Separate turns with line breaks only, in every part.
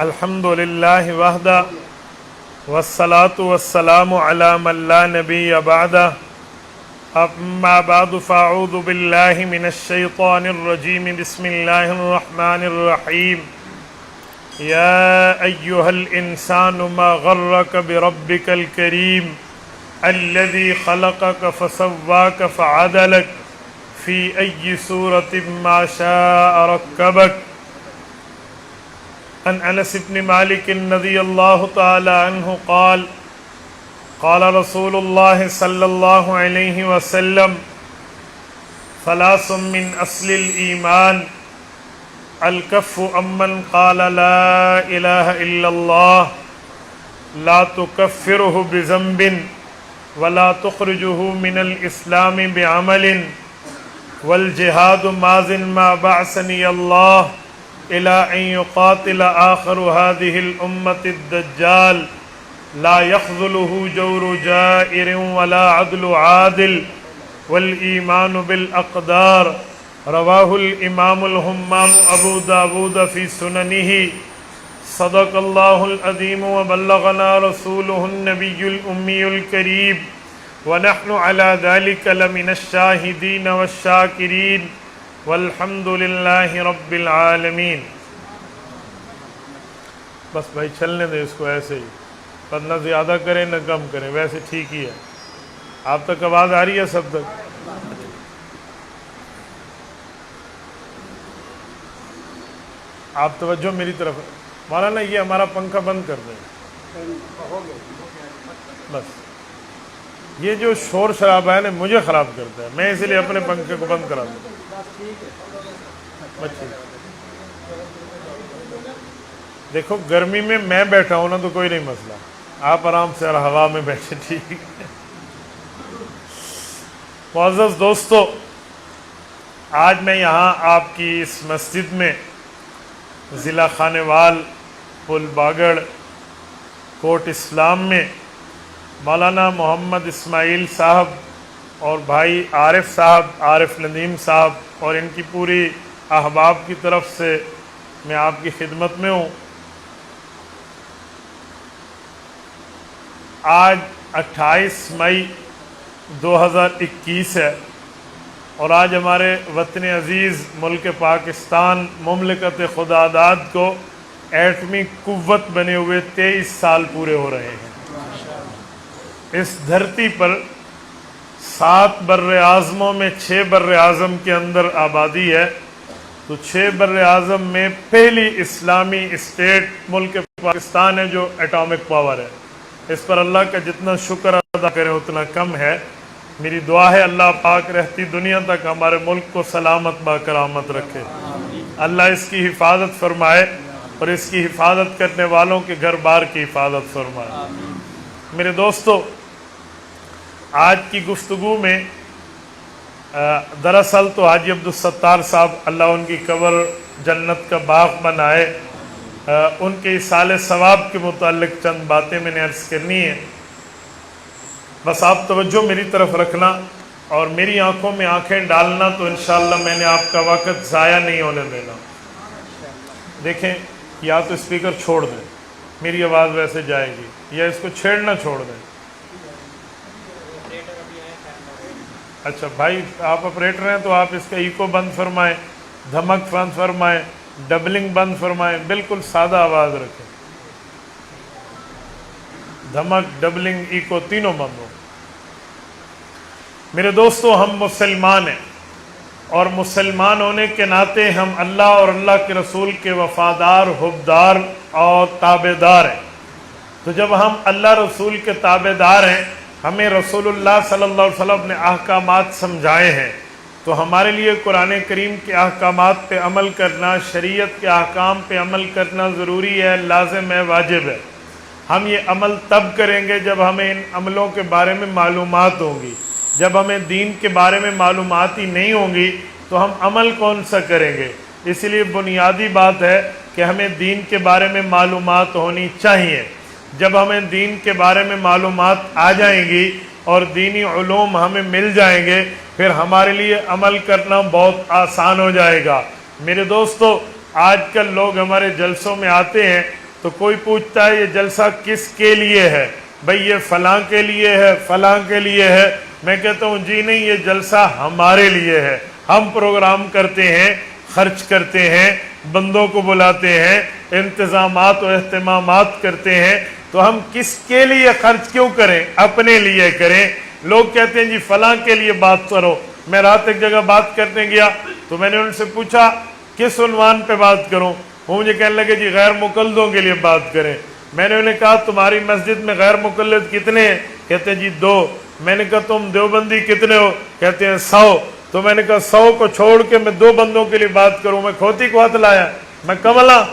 الحمد للہ وحدہ والصلاة والسلام علی من لا نبی بعدہ اما بعد فاعوذ باللہ من الشیطان الرجیم بسم اللہ الرحمن الرحیم یا ایہا الانسان ما غرک بربک الکریم الذی خلقک فسواک فعدلک فی ای صورت ما شاء رکبک عن انس بن مالک رضی اللہ تعالی عنہ قال قال رسول اللہ صلی اللہ علیہ وسلم ثلاث من اصل الایمان الکف عمن قال لا الہ الا اللہ لا تکفرہ بذنب ولا تخرجہ من الاسلام بعمل والجہاد ماض ما بعثنی اللہ إلى أن يقاتل آخر هذه الأمة الدجال لا يخذله جور جائر ولا عدل عادل والإيمان بالأقدار رواه الإمام الهمام أبو داود في سننه صدق الله العظيم وبلغنا رسوله النبي الأمي الكريم ونحن على ذلك لمن الشاهدين والشاكرين والحمد للہ رب العالمین۔ بس بھائی چلنے دیں اس کو ایسے ہی، پر نہ زیادہ کریں نہ کم کریں، ویسے ٹھیک ہی ہے۔ آپ تک آواز آ رہی ہے سب تک؟ آپ توجہ میری طرف۔ مولانا یہ ہمارا پنکھا بند کر دیں بس، یہ جو شور شرابہ ہے نا مجھے خراب کرتا ہے، میں اسی لیے اپنے پنکھے کو بند کرا دوں۔ دیکھو گرمی میں میں بیٹھا ہوں نا تو کوئی نہیں مسئلہ، آپ آرام سے ہوا میں بیٹھے، ٹھیک ہے۔ معزز دوستو، آج میں یہاں آپ کی اس مسجد میں ضلع خانیوال پل باگڑ کوٹ اسلام میں مولانا محمد اسماعیل صاحب اور بھائی عارف صاحب، عارف ندیم صاحب اور ان کی پوری احباب کی طرف سے میں آپ کی خدمت میں ہوں۔ آج 28 مئی 2021 ہے اور آج ہمارے وطن عزیز ملک پاکستان مملکت خدا داد کو ایٹمی قوت بنے ہوئے 23 سال پورے ہو رہے ہیں۔ اس دھرتی پر 7 بر اعظموں میں 6 بر اعظم کے اندر آبادی ہے، تو 6 بر اعظم میں پہلی اسلامی اسٹیٹ ملک پاکستان ہے جو ایٹامک پاور ہے۔ اس پر اللہ کا جتنا شکر ادا کریں اتنا کم ہے۔ میری دعا ہے اللہ پاک رہتی دنیا تک ہمارے ملک کو سلامت با کرامت رکھے، اللہ اس کی حفاظت فرمائے اور اس کی حفاظت کرنے والوں کے گھر بار کی حفاظت فرمائے۔ میرے دوستو، آج کی گفتگو میں دراصل تو حاجی عبدالستار صاحب اللہ ان کی قبر جنت کا باغ بنائے، ان کے اصالِ ثواب کے متعلق چند باتیں میں نے عرض کرنی ہے۔ بس آپ توجہ میری طرف رکھنا اور میری آنکھوں میں آنکھیں ڈالنا، تو انشاءاللہ میں نے آپ کا وقت ضائع نہیں ہونے دینا۔ دیکھیں، یا تو اسپیکر چھوڑ دیں، میری آواز ویسے جائے گی، یا اس کو چھیڑنا چھوڑ دیں۔ اچھا بھائی، آپ آپریٹر ہیں تو آپ اس کا ایکو بند فرمائیں، دھمک بند فرمائیں، ڈبلنگ بند فرمائیں، بالکل سادہ آواز رکھیں، دھمک، ڈبلنگ، ایکو تینوں بند ہو۔ میرے دوستو، ہم مسلمان ہیں اور مسلمان ہونے کے ناطے ہم اللہ اور اللہ کے رسول کے وفادار، حبدار اور تابعدار ہیں۔ تو جب ہم اللہ رسول کے تابعدار ہیں، ہمیں رسول اللہ صلی اللہ علیہ وسلم نے احکامات سمجھائے ہیں، تو ہمارے لیے قرآن کریم کے احکامات پہ عمل کرنا، شریعت کے احکام پہ عمل کرنا ضروری ہے، لازم ہے، واجب ہے۔ ہم یہ عمل تب کریں گے جب ہمیں ان عملوں کے بارے میں معلومات ہوں گی۔ جب ہمیں دین کے بارے میں معلومات ہی نہیں ہوں گی تو ہم عمل کون سا کریں گے؟ اس لیے بنیادی بات ہے کہ ہمیں دین کے بارے میں معلومات ہونی چاہیے۔ جب ہمیں دین کے بارے میں معلومات آ جائیں گی اور دینی علوم ہمیں مل جائیں گے، پھر ہمارے لیے عمل کرنا بہت آسان ہو جائے گا۔ میرے دوستو، آج کل لوگ ہمارے جلسوں میں آتے ہیں تو کوئی پوچھتا ہے یہ جلسہ کس کے لیے ہے؟ بھئی یہ فلاں کے لیے ہے، فلاں کے لیے ہے۔ میں کہتا ہوں جی نہیں، یہ جلسہ ہمارے لیے ہے۔ ہم پروگرام کرتے ہیں، خرچ کرتے ہیں، بندوں کو بلاتے ہیں، انتظامات و اہتمامات کرتے ہیں، تو ہم کس کے لیے خرچ کیوں کریں؟ اپنے لیے کریں۔ لوگ کہتے ہیں جی فلاں کے لیے بات کرو۔ میں رات ایک جگہ بات کرنے گیا تو میں نے ان سے پوچھا کس عنوان پہ بات کروں؟ وہ مجھے کہنے لگے جی غیر مقلدوں کے لیے بات کریں۔ میں نے انہیں کہا تمہاری مسجد میں غیر مقلد کتنے ہیں؟ کہتے ہیں جی 2۔ میں نے کہا تم دیوبندی کتنے ہو؟ کہتے ہیں 100۔ تو میں نے کہا 100 کو چھوڑ کے میں 2 بندوں کے لیے بات کروں؟ میں کھوتی کو ہاتھ لایا؟ میں کملا؟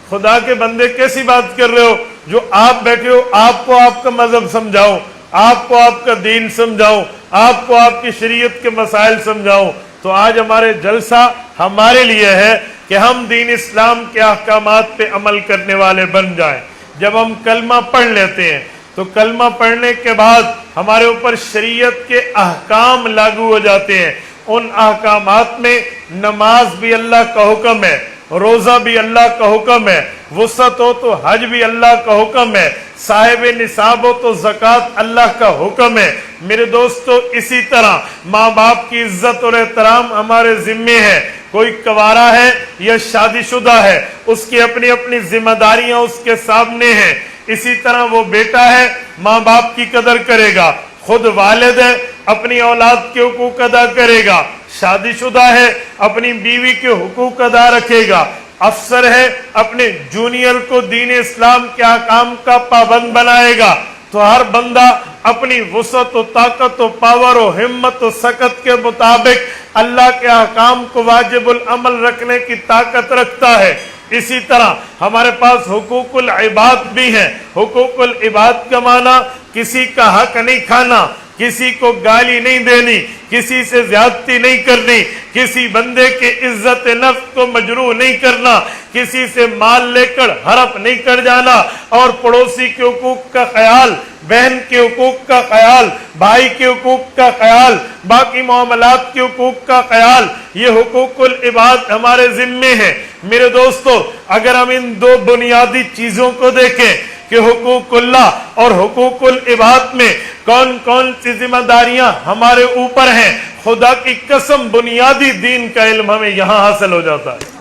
خدا کے بندے کیسی بات کر رہے ہو؟ جو آپ بیٹھے ہو آپ کو آپ کا مذہب سمجھاؤں، آپ کو آپ کا دین سمجھاؤں، آپ کو آپ کی شریعت کے مسائل سمجھاؤں۔ تو آج ہمارے جلسہ ہمارے لیے ہے کہ ہم دین اسلام کے احکامات پہ عمل کرنے والے بن جائیں۔ جب ہم کلمہ پڑھ لیتے ہیں تو کلمہ پڑھنے کے بعد ہمارے اوپر شریعت کے احکام لاگو ہو جاتے ہیں۔ ان احکامات میں نماز بھی اللہ کا حکم ہے، روزہ بھی اللہ کا حکم ہے، وسعت ہو تو حج بھی اللہ کا حکم ہے، صاحب نصاب ہو تو زکوٰۃ اللہ کا حکم ہے۔ میرے دوستو اسی طرح ماں باپ کی عزت اور احترام ہمارے ذمے ہے۔ کوئی کنوارا ہے یا شادی شدہ ہے، اس کی اپنی اپنی ذمہ داریاں اس کے سامنے ہیں۔ اسی طرح وہ بیٹا ہے ماں باپ کی قدر کرے گا، خود والد ہے اپنی اولاد کے حقوق ادا کرے گا، شادی شدہ ہے اپنی بیوی کے حقوق ادا رکھے گا، افسر ہے اپنے جونیئر کو دین اسلام کے احکام کا پابند بنائے گا۔ تو ہر بندہ اپنی وسعت و طاقت و پاور و ہمت و سکت کے مطابق اللہ کے احکام کو واجب العمل رکھنے کی طاقت رکھتا ہے۔ اسی طرح ہمارے پاس حقوق العباد بھی ہیں۔ حقوق العباد کا معنی کسی کا حق نہیں کھانا، کسی کو گالی نہیں دینی، کسی سے زیادتی نہیں کرنی، کسی بندے کے عزت نفس کو مجروح نہیں کرنا، کسی سے مال لے کر ہڑپ نہیں کر جانا، اور پڑوسی کے حقوق کا خیال، بہن کے حقوق کا خیال، بھائی کے حقوق کا خیال، باقی معاملات کے حقوق کا خیال، یہ حقوق العباد ہمارے ذمے ہیں۔ میرے دوستو اگر ہم ان 2 بنیادی چیزوں کو دیکھیں کہ حقوق اللہ اور حقوق العباد میں کون کون سی ذمہ داریاں ہمارے اوپر ہیں، خدا کی قسم بنیادی دین کا علم ہمیں یہاں حاصل ہو جاتا ہے۔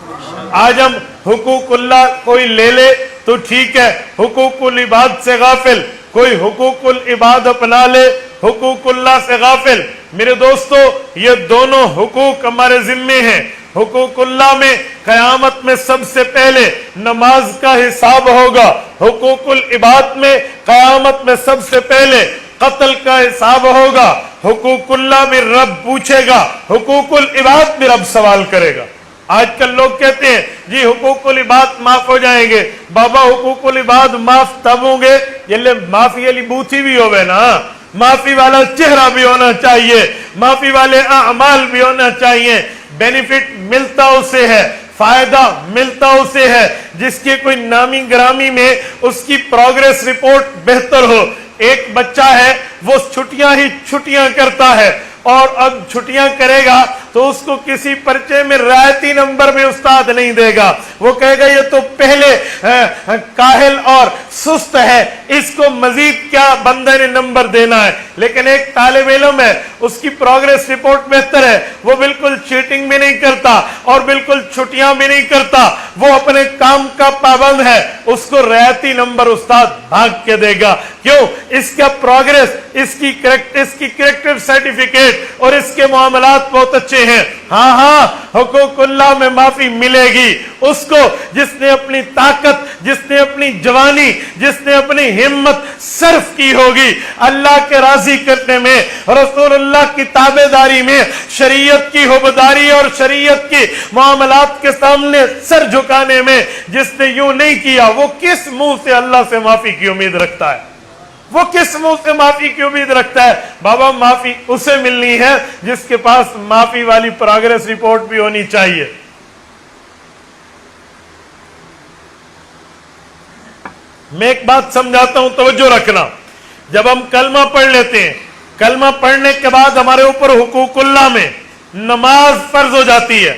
آج ہم حقوق اللہ کوئی لے لے تو ٹھیک ہے، حقوق العباد سے غافل، کوئی حقوق العباد اپنا لے حقوق اللہ سے غافل۔ میرے دوستو یہ دونوں حقوق ہمارے ذمے ہیں۔ حقوق اللہ میں قیامت میں سب سے پہلے نماز کا حساب ہوگا، حقوق العباد میں قیامت میں سب سے پہلے قتل کا حساب ہوگا۔ حقوق اللہ میں رب پوچھے گا، حقوق العباد میں رب سوال کرے گا۔ آج کل لوگ کہتے ہیں جی حقوق العباد معاف ہو جائیں گے۔ بابا حقوق العباد معاف تب ہوں گے یہ معافی علی بوتھی بھی ہوئے نا، معافی والا چہرہ بھی ہونا چاہیے، معافی والے اعمال بھی ہونا چاہیے۔ بینیفٹ ملتا اسے ہے، فائدہ ملتا اسے ہے جس کے کوئی نامی گرامی میں اس کی پروگریس رپورٹ بہتر ہو۔ ایک بچہ ہے وہ چھٹیاں ہی چھٹیاں کرتا ہے، اور اب چھٹیاں کرے گا تو اس کو کسی پرچے میں رعایتی نمبر میں استاد نہیں دے گا، وہ کہے گا یہ تو پہلے کاہل اور سست ہے، اس کو مزید کیا بندے نے نمبر دینا ہے۔ لیکن ایک طالب علم ہے، اس کی پروگریس رپورٹ بہتر ہے، وہ بالکل چیٹنگ بھی نہیں کرتا اور بالکل چھٹیاں بھی نہیں کرتا، وہ اپنے کام کا پابند ہے، اس کو رعایتی نمبر استاد بھاگ کے دے گا۔ کیوں؟ اس کا پروگریس، اس کی کریکٹر سرٹیفکیٹ اور اس کے معاملات بہت اچھے ہیں۔ ہاں ہاں حقوق اللہ میں معافی ملے گی اس کو جس نے اپنی طاقت، جس نے اپنی جوانی، جس نے اپنی ہمت صرف کی ہوگی اللہ کے راضی کرنے میں، رسول اللہ کی تابع داری میں، شریعت کی حبداری اور شریعت کی معاملات کے سامنے سر جھکانے میں۔ جس نے یوں نہیں کیا وہ کس منہ سے اللہ سے معافی کی امید رکھتا ہے؟ وہ کس منہ سے معافی کی امید رکھتا ہے؟ بابا معافی اسے ملنی ہے جس کے پاس معافی والی پروگریس رپورٹ بھی ہونی چاہیے۔ میں ایک بات سمجھاتا ہوں، توجہ رکھنا۔ جب ہم کلمہ پڑھ لیتے ہیں، کلمہ پڑھنے کے بعد ہمارے اوپر حقوق اللہ میں نماز فرض ہو جاتی ہے۔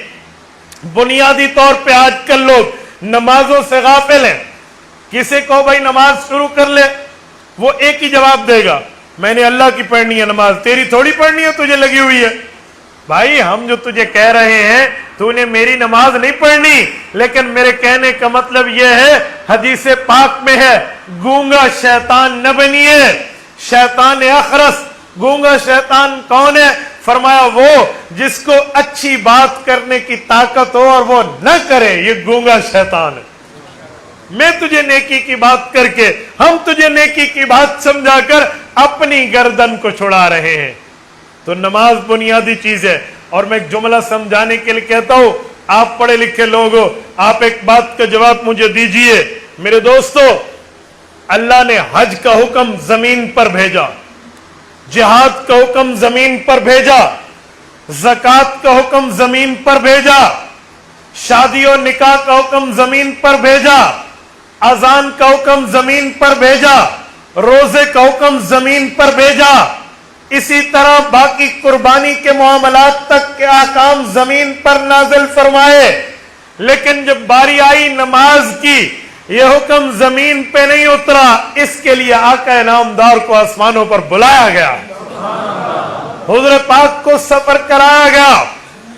بنیادی طور پہ آج کل لوگ نمازوں سے غافل ہیں۔ کسی کو بھائی نماز شروع کر لے، وہ ایک ہی جواب دے گا، میں نے اللہ کی پڑھنی ہے نماز، تیری تھوڑی پڑھنی ہے، تجھے لگی ہوئی ہے۔ بھائی ہم جو تجھے کہہ رہے ہیں تو نے میری نماز نہیں پڑھنی، لیکن میرے کہنے کا مطلب یہ ہے، حدیث پاک میں ہے گونگا شیطان نہ بنیے، شیطان اخرس۔ گونگا شیطان کون ہے؟ فرمایا وہ جس کو اچھی بات کرنے کی طاقت ہو اور وہ نہ کرے، یہ گونگا شیطان ہے۔ میں تجھے نیکی کی بات کر کے، ہم تجھے نیکی کی بات سمجھا کر اپنی گردن کو چھڑا رہے ہیں۔ تو نماز بنیادی چیز ہے۔ اور میں ایک جملہ سمجھانے کے لیے کہتا ہوں، آپ پڑھے لکھے لوگ ہو، آپ ایک بات کا جواب مجھے دیجئے میرے دوستو، اللہ نے حج کا حکم زمین پر بھیجا، جہاد کا حکم زمین پر بھیجا، زکوٰۃ کا حکم زمین پر بھیجا، شادی و نکاح کا حکم زمین پر بھیجا، اذان کا حکم زمین پر بھیجا، روزے کا حکم زمین پر بھیجا، اسی طرح باقی قربانی کے معاملات تک کے احکام زمین پر نازل فرمائے، لیکن جب باری آئی نماز کی، یہ حکم زمین پہ نہیں اترا، اس کے لیے آقا انعامدار کو آسمانوں پر بلایا گیا، حضور پاک کو سفر کرایا گیا۔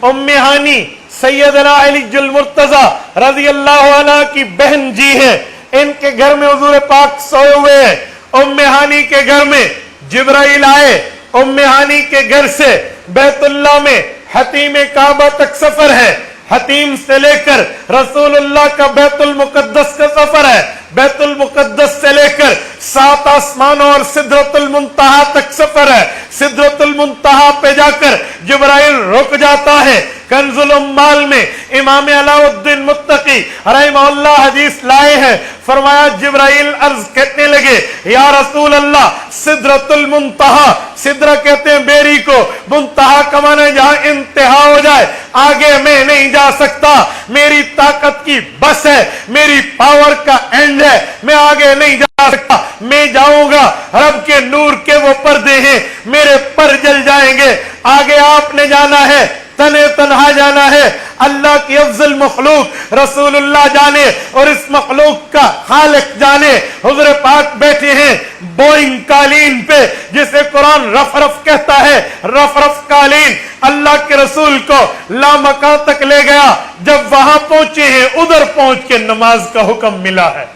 ام ہانی سیدنا علی المرتضی رضی اللہ عنہ کی بہن جی ہیں، ان کے گھر میں حضور پاک سوئے ہوئے ہیں۔ ام ہانی کے گھر میں جبرائیل آئے، ام ہانی کے گھر سے بیت اللہ میں حتیم کعبہ تک سفر ہے، حتیم سے لے کر رسول اللہ کا بیت المقدس کا سفر ہے، بیت المقدس سے لے کر 7 آسمانوں اور سدرۃ المنتہا تک سفر ہے، سدرۃ المنتہا پہ جا کر جبرائیل رک جاتا ہے۔ کنز العمال میں امام علاء الدین متقی رحمہ اللہ حدیث لائے ہیں، فرمایا جبرائیل عرض کرنے لگے، یا رسول اللہ سدرۃ المنتہا، سدرہ کہتے ہیں بیری کو، منتہا کا معنی جہاں انتہا ہو جائے، آگے میں نہیں جا سکتا، میری طاقت کی بس ہے، میری پاور کا اینڈ ہے، میں آگے نہیں جا سکتا، میں جاؤں گا، رب کے نور کے وہ پردے ہیں، میرے پر جل جائیں گے، آگے آپ نے جانا ہے، تنے تنہا جانا ہے، اللہ کی افضل مخلوق رسول اللہ جانے اور اس مخلوق کا خالق جانے، حضور پاک بیٹھے ہیں بوئنگ قالین پہ، جسے قرآن رف رف کہتا ہے، رف رف قالین، اللہ کے رسول کو لامکان تک لے گیا، جب وہاں پہنچے ہیں ادھر پہنچ کے نماز کا حکم ملا ہے۔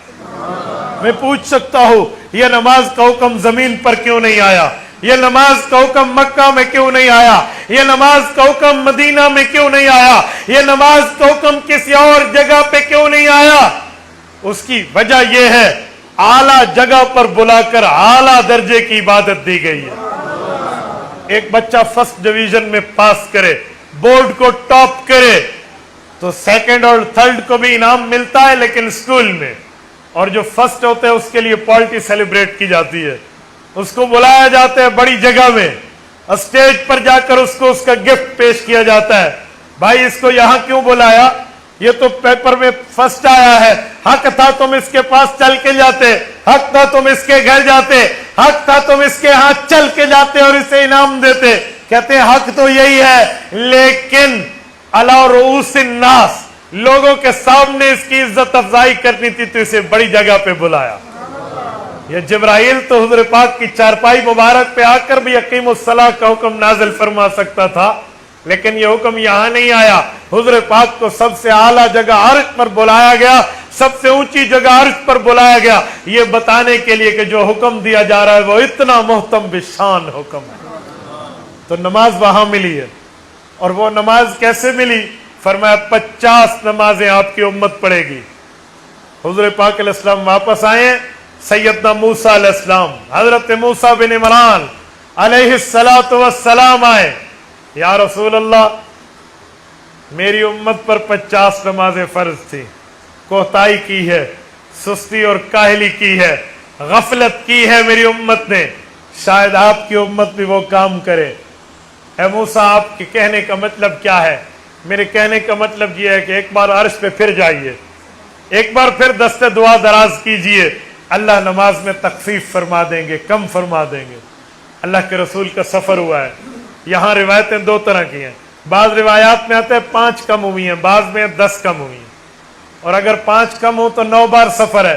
میں پوچھ سکتا ہوں یہ نماز کا حکم زمین پر کیوں نہیں آیا؟ یہ نماز کا حکم مکہ میں کیوں نہیں آیا؟ یہ نماز کا حکم مدینہ میں کیوں نہیں آیا؟ یہ نماز کا حکم کسی اور جگہ پہ کیوں نہیں آیا؟ اس کی وجہ یہ ہے اعلیٰ جگہ پر بلا کر اعلیٰ درجے کی عبادت دی گئی ہے۔ ایک بچہ فرسٹ ڈویژن میں پاس کرے، بورڈ کو ٹاپ کرے، تو سیکنڈ اور تھرڈ کو بھی انعام ملتا ہے، لیکن اسکول میں، اور جو فرسٹ ہوتے ہیں اس کے لیے پارٹی سیلیبریٹ کی جاتی ہے، اس کو بلایا جاتا ہے بڑی جگہ میں، اسٹیج پر جا کر اس کو اس کا گفٹ پیش کیا جاتا ہے۔ بھائی اس کو یہاں کیوں بلایا؟ یہ تو پیپر میں فرسٹ آیا ہے، حق تھا تم اس کے پاس چل کے جاتے، حق تھا تم اس کے گھر جاتے، حق تھا تم اس کے ہاتھ چل کے جاتے اور اسے انعام دیتے۔ کہتے ہیں حق تو یہی ہے، لیکن علی رؤوس الناس، لوگوں کے سامنے اس کی عزت افزائی کرنی تھی تو اسے بڑی جگہ پہ بلایا۔ یہ جبرائیل تو حضور پاک کی چارپائی مبارک پہ آ کر بھی اقیم الصلاۃ کا حکم نازل فرما سکتا تھا، لیکن یہ حکم یہاں نہیں آیا۔ حضور پاک کو سب سے اعلیٰ جگہ عرش پر بلایا گیا، سب سے اونچی جگہ عرش پر بلایا گیا، یہ بتانے کے لیے کہ جو حکم دیا جا رہا ہے وہ اتنا محتم بشان حکم ہے۔ تو نماز وہاں ملی ہے، اور وہ نماز کیسے ملی؟ فرمایا 50 نمازیں آپ کی امت پڑھے گی۔ حضور پاک علیہ السلام واپس آئے، سیدنا موسیٰ علیہ السلام، حضرت موسیٰ بن عمران علیہ السلام آئے، یا رسول اللہ میری امت پر 50 نمازیں فرض تھی، کوتاہی کی ہے، سستی اور کاہلی کی ہے، غفلت کی ہے میری امت نے، شاید آپ کی امت بھی وہ کام کرے۔ اے موسیٰ آپ کے کہنے کا مطلب کیا ہے؟ میرے کہنے کا مطلب یہ ہے کہ ایک بار عرش پہ پھر جائیے، ایک بار پھر دست دعا دراز کیجئے، اللہ نماز میں تخفیف فرما دیں گے، کم فرما دیں گے۔ اللہ کے رسول کا سفر ہوا ہے، یہاں روایتیں 2 طرح کی ہیں، بعض روایات میں آتے ہیں 5 کم ہوئی ہیں، بعض میں 10 کم ہوئی ہیں، اور اگر 5 کم ہو تو 9 بار سفر ہے،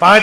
5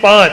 5,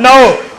9।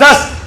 10।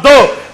2,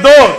2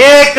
1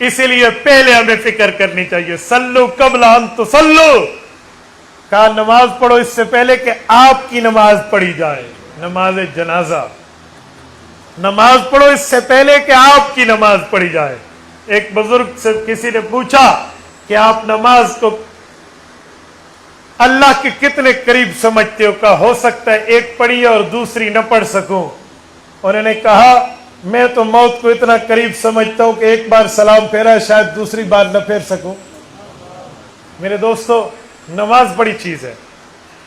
اسی لیے پہلے ہمیں فکر کرنی چاہیے. سلو قبل ان تصلو، کہا نماز پڑھو اس سے پہلے کہ آپ کی نماز پڑھی جائے. نماز جنازہ، نماز پڑھو اس سے پہلے کہ آپ کی نماز پڑھی جائے. ایک بزرگ سے کسی نے پوچھا کہ آپ نماز کو اللہ کے کتنے قریب سمجھتے ہو؟ کہا ہو سکتا ہے ایک پڑھی اور دوسری نہ پڑھ سکوں. انہوں نے کہا میں تو موت کو اتنا قریب سمجھتا ہوں کہ ایک بار سلام پھیرا شاید دوسری بار نہ پھیر سکوں. میرے دوستو، نماز بڑی چیز ہے.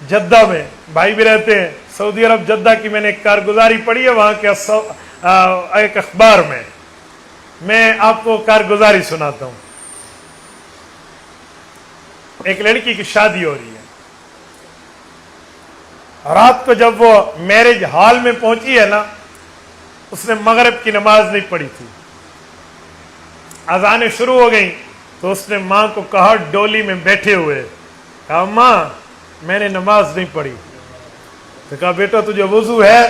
جدہ میں بھائی بھی رہتے ہیں، سعودی عرب جدہ کی میں نے ایک کارگزاری پڑھی ہے وہاں کے ایک اخبار میں آپ کو کارگزاری سناتا ہوں. ایک لڑکی کی شادی ہو رہی ہے. رات کو جب وہ میرج ہال میں پہنچی ہے نا، اس نے مغرب کی نماز نہیں پڑھی تھی. اذانیں شروع ہو گئیں تو اس نے ماں کو کہا ڈولی میں بیٹھے ہوئے، کہا ماں میں نے نماز نہیں پڑھی. تو کہا بیٹا تجھے وضو ہے؟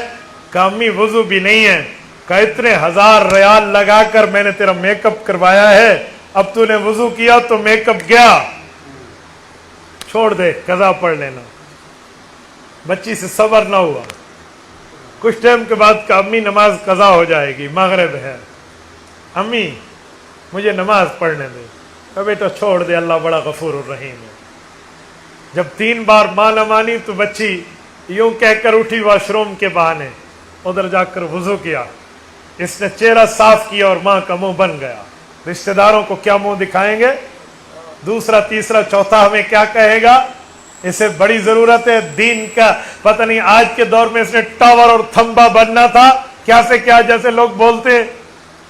کہا امی وضو بھی نہیں ہے. کہا اتنے 1000 ریال لگا کر میں نے تیرا میک اپ کروایا ہے، اب تو نے وضو کیا تو میک اپ گیا، چھوڑ دے قضا پڑھ لینا. بچی سے صبر نہ ہوا. کچھ ٹائم کے بعد کہا امی نماز قضا ہو جائے گی، مغرب ہے. امی مجھے نماز پڑھنے دے. کہا بیٹا چھوڑ دے، اللہ بڑا غفور الرحیم ہے. جب 3 بار ماں نہ مانی تو بچی یوں کہہ کر اٹھی واش روم کے بہانے، ادھر جا کر وضو کیا. اس نے چہرہ صاف کیا اور ماں کا منہ بن گیا. رشتہ داروں کو کیا منہ دکھائیں گے؟ دوسرا تیسرا چوتھا ہمیں کیا کہے گا؟ اسے بڑی ضرورت ہے دین کا. پتہ نہیں آج کے دور میں اس نے ٹاور اور تھمبا بننا تھا کیا سے کیا جیسے لوگ بولتے ہیں.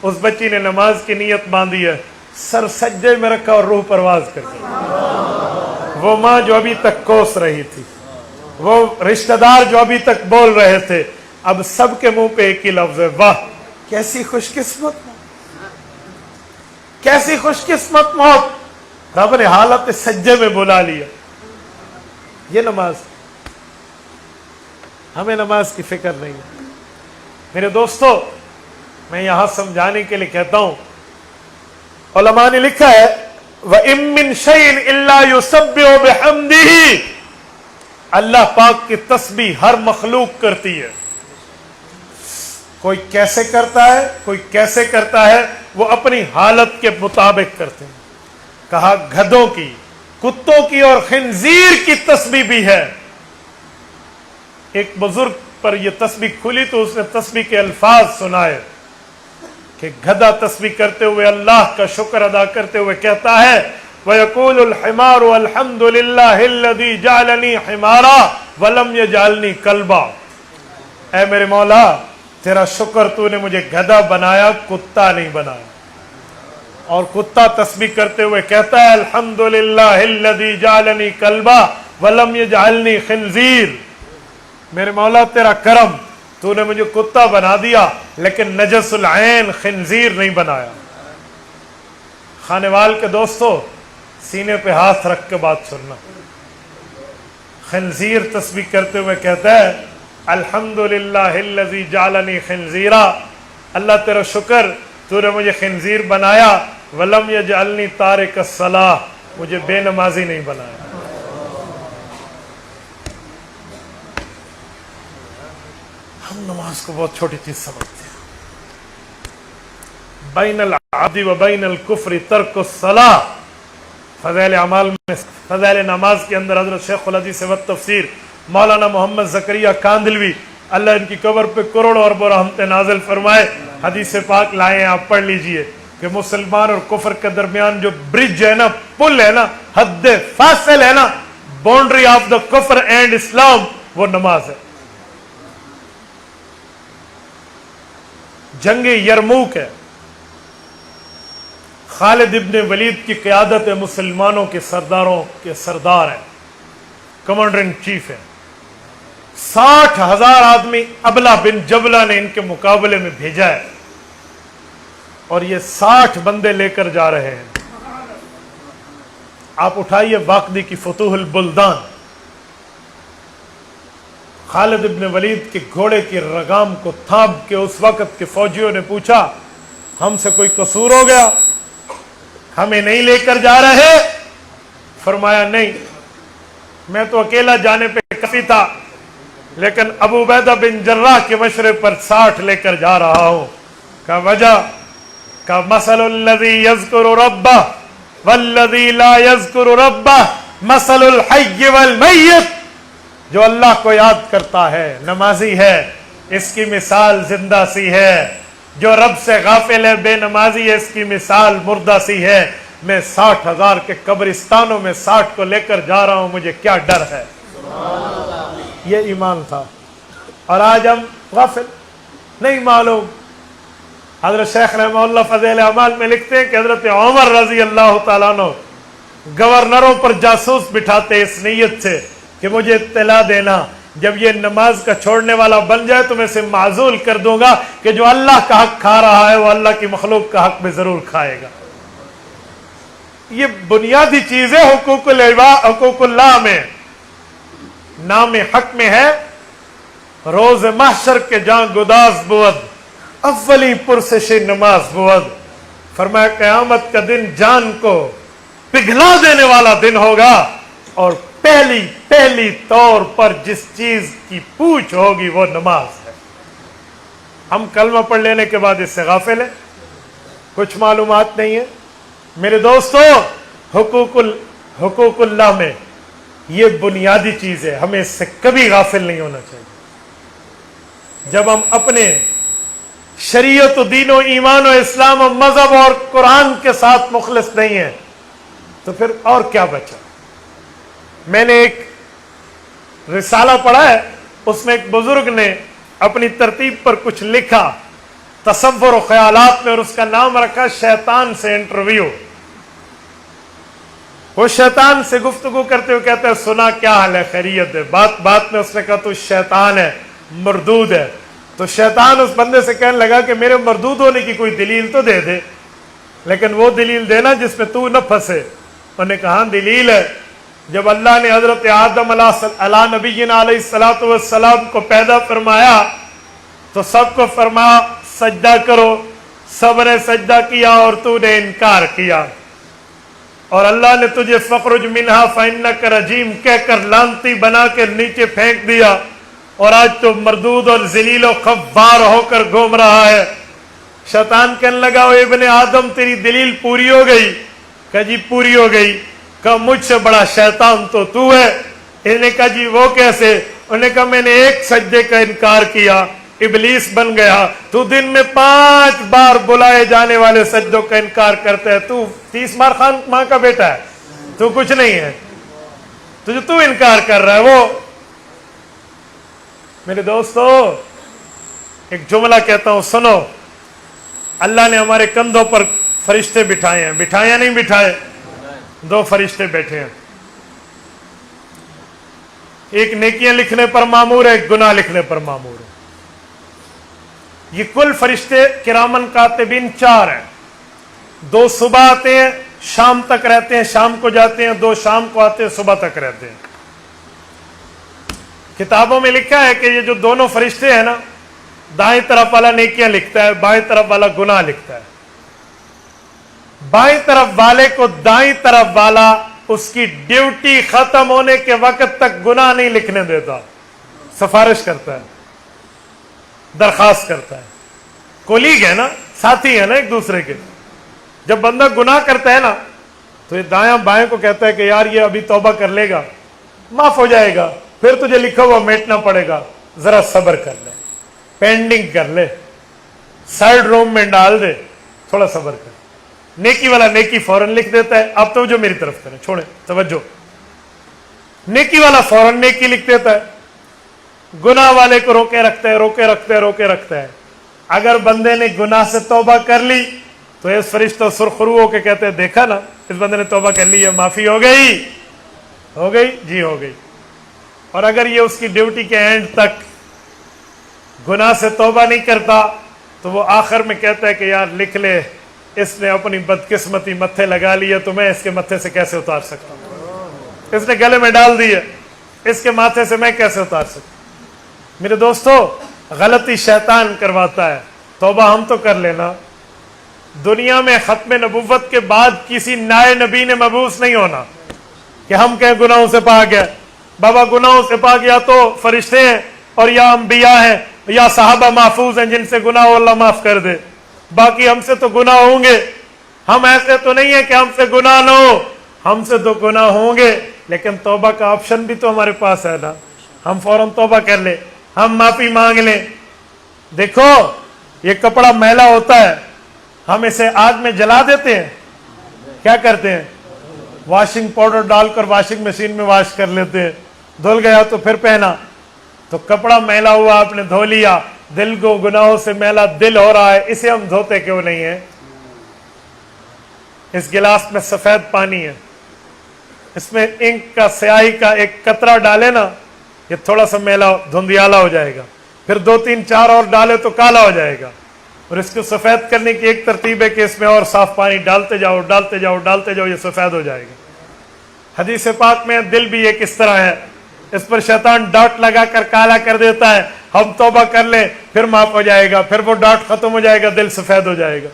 اس بچی نے نماز کی نیت باندھی ہے، سر سجدے میں رکھا اور روح پرواز کر گئی. وہ ماں جو ابھی تک کوس رہی تھی، وہ رشتہ دار جو ابھی تک بول رہے تھے، اب سب کے منہ پہ ایک ہی لفظ ہے، واہ کیسی خوش قسمت موت، کیسی خوش قسمت موت، رب نے حالت سجدے میں بلا لیا. یہ نماز، ہمیں نماز کی فکر نہیں ہے. میرے دوستو، میں یہاں سمجھانے کے لیے کہتا ہوں، علماء نے لکھا ہے وَإِن مِّن شَيْءٍ إِلَّا يُسَبِّحُ بِحَمْدِهِ، اللہ پاک کی تسبیح ہر مخلوق کرتی ہے. کوئی کیسے کرتا ہے، کوئی کیسے کرتا ہے، وہ اپنی حالت کے مطابق کرتے ہیں. کہا گدھوں کی، کتوں کی اور خنزیر کی تسبیح بھی ہے. ایک بزرگ پر یہ تسبیح کھلی تو اس نے تسبیح کے الفاظ سنائے کہ گدھا تسبیح کرتے ہوئے اللہ کا شکر ادا کرتے ہوئے کہتا ہے وَيَقُولُ الْحِمَارُ الْحَمْدُ لِلَّهِ الَّذِي جَعَلَنِي حِمَارًا وَلَمْ يَجْعَلْنِي كَلْبًا. اے میرے مولا تیرا شکر تو نے مجھے گدھا بنایا، کتا نہیں بنایا. اور کتا تسبیح کرتے ہوئے کہتا ہے الحمدللہ الذی جعلنی کلبا ولم یجعلنی خنزیر. میرے مولا تیرا کرم، تو نے مجھے کتا بنا دیا لیکن نجس العین خنزیر نہیں بنایا. خانوال کے دوستو، سینے پہ ہاتھ رکھ کے بات سننا. خنزیر تسبیح کرتے ہوئے کہتا ہے الحمدللہ الذی جعلنی خنزیرا، اللہ تیرا شکر تو نے مجھے خنزیر بنایا، ولم یجعلنی تارک الصلاۃ، مجھے بے نمازی نہیں بنایا. ہم نماز کو بہت چھوٹی چیز سمجھتے ہیں. بین العبد و بین الکفر ترک الصلاۃ. فضائل اعمال میں فضائل نماز کے اندر حضرت شیخ الحدیث و تفسیر مولانا محمد زکریہ کاندلوی اللہ ان کی قبر پہ کروڑوں اربوں رحمتیں نازل فرمائے، حدیث پاک لائے ہیں، آپ پڑھ لیجئے کہ مسلمان اور کفر کے درمیان جو برج ہے نا، پل ہے نا، حد فاصل ہے نا، باؤنڈری آف دا کفر اینڈ اسلام، وہ نماز ہے. جنگ یرموک ہے، خالد ابن ولید کی قیادت ہے، مسلمانوں کے سرداروں کے سردار ہیں، کمانڈر ان چیف ہیں. 60,000 آدمی ابلا بن جبلہ نے ان کے مقابلے میں بھیجا ہے اور یہ 60 بندے لے کر جا رہے ہیں. آپ اٹھائیے واقدی کی فتوح البلدان. خالد ابن ولید کے گھوڑے کی رگام کو تھام کے اس وقت کے فوجیوں نے پوچھا ہم سے کوئی قصور ہو گیا؟ ہمیں نہیں لے کر جا رہے؟ فرمایا نہیں، میں تو اکیلا جانے پہ کافی تھا، لیکن ابو عبیدہ بن جراح کے مشورے پر 60 لے کر جا رہا ہوں۔ کا وجہ کا مثل الذی یذکر ربہ والذی لا یذکر ربہ مثل الحی والمیت۔ جو اللہ کو یاد کرتا ہے، نمازی ہے، اس کی مثال زندہ سی ہے، جو رب سے غافل ہے، بے نمازی ہے، اس کی مثال مردہ سی ہے۔ میں 60,000 کے قبرستانوں میں 60 کو لے کر جا رہا ہوں، مجھے کیا ڈر ہے۔ یہ ایمان تھا، اور آج ہم غافل، نہیں معلوم۔ حضرت شیخ رحمہ اللہ فضائل اعمال میں لکھتے ہیں کہ حضرت عمر رضی اللہ تعالیٰ عنہ گورنروں پر جاسوس بٹھاتے اس نیت سے کہ مجھے اطلاع دینا، جب یہ نماز کا چھوڑنے والا بن جائے تو میں اسے معزول کر دوں گا کہ جو اللہ کا حق کھا رہا ہے وہ اللہ کی مخلوق کا حق بھی ضرور کھائے گا۔ یہ بنیادی چیزیں حقوق اللہ میں، نام حق میں ہے۔ روز محشر کے جان گداز بود، اولی پرسش نماز بود۔ فرمایا قیامت کا دن جان کو پگھلا دینے والا دن ہوگا، اور پہلی طور پر جس چیز کی پوچھ ہوگی وہ نماز ہے۔ ہم کلمہ پڑھ لینے کے بعد اس سے غافل ہیں، کچھ معلومات نہیں ہے۔ میرے دوستو، حقوق اللہ میں یہ بنیادی چیز ہے، ہمیں اس سے کبھی غافل نہیں ہونا چاہیے۔ جب ہم اپنے شریعت و دین و ایمان و اسلام و مذہب اور قرآن کے ساتھ مخلص نہیں ہیں تو پھر اور کیا بچا؟ میں نے ایک رسالہ پڑھا ہے، اس میں ایک بزرگ نے اپنی ترتیب پر کچھ لکھا تصور و خیالات میں، اور اس کا نام رکھا شیطان سے انٹرویو۔ وہ شیطان سے گفتگو کرتے ہوئے کہتے ہیں سنا کیا حال ہے، خیریت ہے؟ بات میں اس نے کہا تو شیطان ہے، مردود ہے۔ تو شیطان اس بندے سے کہنے لگا کہ میرے مردود ہونے کی کوئی دلیل تو دے دے، لیکن وہ دلیل دینا جس میں تو نہ پھنسے۔ انہوں نے کہا دلیل ہے، جب اللہ نے حضرت آدم علیہ نبینا علیہ الصلوۃ والسلام کو پیدا فرمایا تو سب کو فرمایا سجدہ کرو، سب نے سجدہ کیا اور تو نے انکار کیا، اور اللہ نے تجھے فخرج منہا فإنک رجیم کہہ کر لانتی بنا کے نیچے پھینک دیا، اور آج تو مردود اور ذلیل و خوار ہو کر گھوم رہا ہے۔ شیطان کہنے لگا او ابن آدم تیری دلیل پوری ہو گئی؟ کہا جی پوری ہو گئی۔ کہا مجھ سے بڑا شیطان تو ہے۔ انہوں نے کہا جی وہ کیسے؟ انہوں نے کہا میں نے ایک سجدے کا انکار کیا، ابلیس بن گیا۔ تو دن میں 5 بار بلائے جانے والے سجدوں کا انکار کرتا ہے، تو 30 بار خان ماں کا بیٹا ہے، تو کچھ نہیں ہے، تو انکار کر رہا ہے وہ۔ میرے دوستو ایک جملہ کہتا ہوں سنو، اللہ نے ہمارے کندھوں پر فرشتے بٹھائے ہیں، بٹھائے یا نہیں بٹھائے؟ 2 فرشتے بیٹھے ہیں، ایک نیکیاں لکھنے پر مامور ہے، ایک گناہ لکھنے پر مامور ہے۔ یہ کل فرشتے کرامن کاتبین 4 ہیں۔ 2 صبح آتے ہیں، شام تک رہتے ہیں، شام کو جاتے ہیں، 2 شام کو آتے ہیں، صبح تک رہتے ہیں۔ کتابوں میں لکھا ہے کہ یہ جو دونوں فرشتے ہیں نا، دائیں طرف والا نیکیاں لکھتا ہے، بائیں طرف والا گناہ لکھتا ہے۔ بائیں طرف والے کو دائیں طرف والا اس کی ڈیوٹی ختم ہونے کے وقت تک گناہ نہیں لکھنے دیتا، سفارش کرتا ہے، درخواست کرتا ہے۔ کولیگ ہے نا، ساتھی ہے نا ایک دوسرے کے۔ جب بندہ گناہ کرتا ہے نا تو یہ دایاں بائیں کو کہتا ہے کہ یار یہ ابھی توبہ کر لے گا، معاف ہو جائے گا، پھر تجھے لکھا ہوا میٹنا پڑے گا، ذرا صبر کر لے، پینڈنگ کر لے، سائیڈ روم میں ڈال دے، تھوڑا صبر کر۔ نیکی والا نیکی فوراً لکھ دیتا ہے، آپ توجہ میری طرف کریں، چھوڑیں توجہ۔ نیکی والا فوراً نیکی لکھ دیتا ہے، گناہ والے کو روکے رکھتا ہے۔ اگر بندے نے گناہ سے توبہ کر لی تو اس فرشتہ سرخرو ہو کے کہتے ہیں دیکھا نا اس بندے نے توبہ کر لی ہے، معافی ہو گئی جی ہو گئی۔ اور اگر یہ اس کی ڈیوٹی کے اینڈ تک گناہ سے توبہ نہیں کرتا تو وہ آخر میں کہتا ہے کہ یار لکھ لے، اس نے اپنی بدقسمتی متھے لگا لی ہے تو میں اس کے متھے سے کیسے اتار سکتا ہوں، اس نے گلے میں ڈال دی ہے، اس کے ماتھے سے میں کیسے اتار سکتا ہوں۔ میرے دوستو غلطی شیطان کرواتا ہے، توبہ ہم تو کر لینا، دنیا میں ختم نبوت کے بعد کسی نئے نبی نے مبعوث نہیں ہونا کہ ہم کہیں گناہوں سے پاک ہے. بابا گناہوں سے پاک یا تو فرشتے ہیں اور یا انبیاء ہیں یا صحابہ محفوظ ہیں جن سے گناہ ہو اللہ معاف کر دے. باقی ہم سے تو گناہ ہوں گے. ہم ایسے تو نہیں ہے کہ ہم سے گناہ نہ ہو, ہم سے تو گناہ ہوں گے, لیکن توبہ کا آپشن بھی تو ہمارے پاس ہے نا. ہم فوراً توبہ کر لیں, ہم معافی مانگ لیں. دیکھو یہ کپڑا میلا ہوتا ہے, ہم اسے آگ میں جلا دیتے ہیں, کیا کرتے ہیں؟ واشنگ پاؤڈر ڈال کر واشنگ مشین میں واش کر لیتے ہیں. دھل گیا تو پھر پہنا. تو کپڑا میلا ہوا, آپ نے دھو لیا. دل کو گناہوں سے میلا دل ہو رہا ہے, اسے ہم دھوتے کیوں نہیں ہیں؟ اس گلاس میں سفید پانی ہے, اس میں انک کا سیاہی کا ایک قطرہ ڈالے نا, یہ تھوڑا سا میلا دھندیالا ہو جائے گا. پھر 2 3 4 اور ڈالے تو کالا ہو جائے گا. اور اس کو سفید کرنے کی ایک ترتیب ہے کہ اس میں اور صاف پانی ڈالتے جاؤ ڈالتے جاؤ ڈالتے جاؤ, یہ سفید ہو جائے گا. حدیث پاک میں دل بھی ایک اس طرح ہے, اس پر شیطان ڈاٹ لگا کر کالا کر دیتا ہے. ہم توبہ کر لیں پھر معاف ہو جائے گا, پھر وہ ڈاٹ ختم ہو جائے گا, دل سفید ہو جائے گا.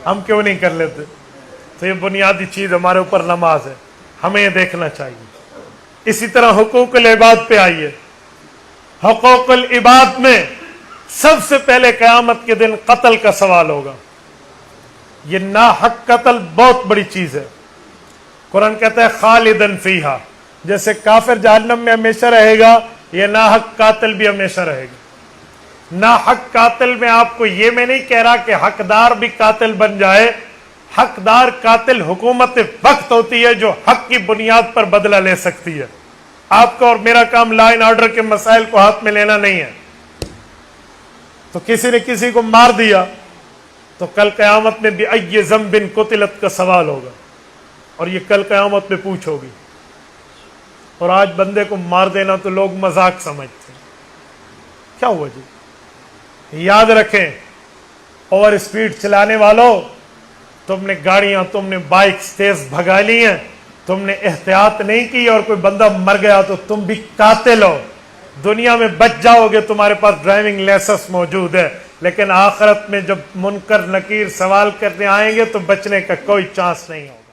ہم کیوں نہیں کر لیتے؟ تو یہ بنیادی چیز ہمارے اوپر نماز ہے, ہمیں یہ دیکھنا چاہیے. اسی طرح حقوق العباد پہ آئیے. حقوق العباد میں سب سے پہلے قیامت کے دن قتل کا سوال ہوگا. یہ ناحق قتل بہت بڑی چیز ہے. قرآن کہتا ہے خالدن فیہا, جیسے کافر جہنم میں ہمیشہ رہے گا, یہ ناحق قاتل بھی ہمیشہ رہے گا. ناحق قاتل میں آپ کو یہ میں نہیں کہہ رہا کہ حقدار بھی قاتل بن جائے. حقدار قاتل حکومت وقت ہوتی ہے جو حق کی بنیاد پر بدلہ لے سکتی ہے. آپ کا اور میرا کام لا اینڈ آرڈر کے مسائل کو ہاتھ میں لینا نہیں ہے. تو کسی نے کسی کو مار دیا تو کل قیامت میں بھی ای ذنب قتلت کا سوال ہوگا, اور یہ کل قیامت میں پوچھ ہوگی. اور آج بندے کو مار دینا تو لوگ مذاق سمجھتے ہیں. کیا ہوا جی؟ یاد رکھیں, اوور اسپیڈ چلانے والوں, تم نے گاڑیاں تم نے بائکس تیز بھگا لی ہیں, تم نے احتیاط نہیں کی اور کوئی بندہ مر گیا تو تم بھی قاتل ہو. دنیا میں بچ جاؤ گے, تمہارے پاس ڈرائیونگ لائسنس موجود ہے, لیکن آخرت میں جب منکر نکیر سوال کرنے آئیں گے تو بچنے کا کوئی چانس نہیں ہوگا.